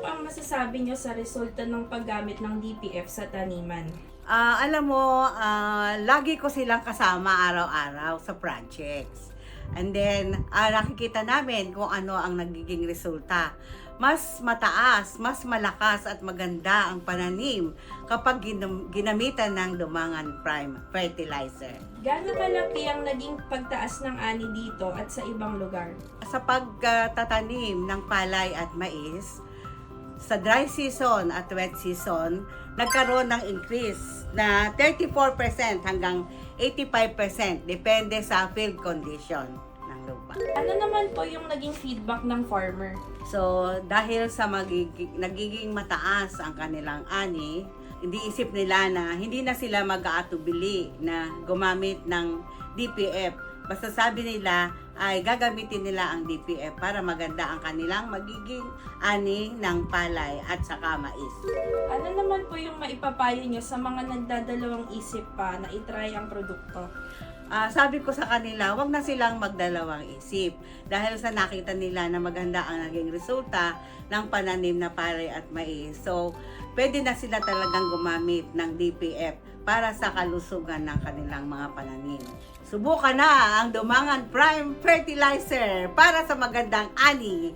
ang masasabi nyo sa resulta ng paggamit ng DPF sa taniman? Alam mo, lagi ko silang kasama araw-araw sa projects. And then, nakikita namin kung ano ang nagiging resulta. Mas mataas, mas malakas at maganda ang pananim kapag ginamitan ng Dumangan Prime Fertilizer. Gaano kalaki ang naging pagtaas ng ani dito at sa ibang lugar? Sa pagtatanim ng palay at mais, sa dry season at wet season, nagkaroon ng increase na 34% hanggang 85% depende sa field condition ng lupa. Ano naman po yung naging feedback ng farmer? So, dahil sa nagiging mataas ang kanilang ani, hindi isip nila na hindi na sila mag-aatubili na gumamit ng DPF. Basta sabi nila ay gagamitin nila ang DPF para maganda ang kanilang magiging ani ng palay at saka mais. Ano naman po yung maipapayo nyo sa mga nagdadalawang isip pa na itry ang produkto? Sabi ko sa kanila, wag na silang magdalawang isip dahil sa nakita nila na maganda ang naging resulta ng pananim na palay at mais. So, pwede na sila talagang gumamit ng DPF para sa kalusugan ng kanilang mga pananim. Subukan na ang Dumangan Prime Fertilizer para sa magandang ani.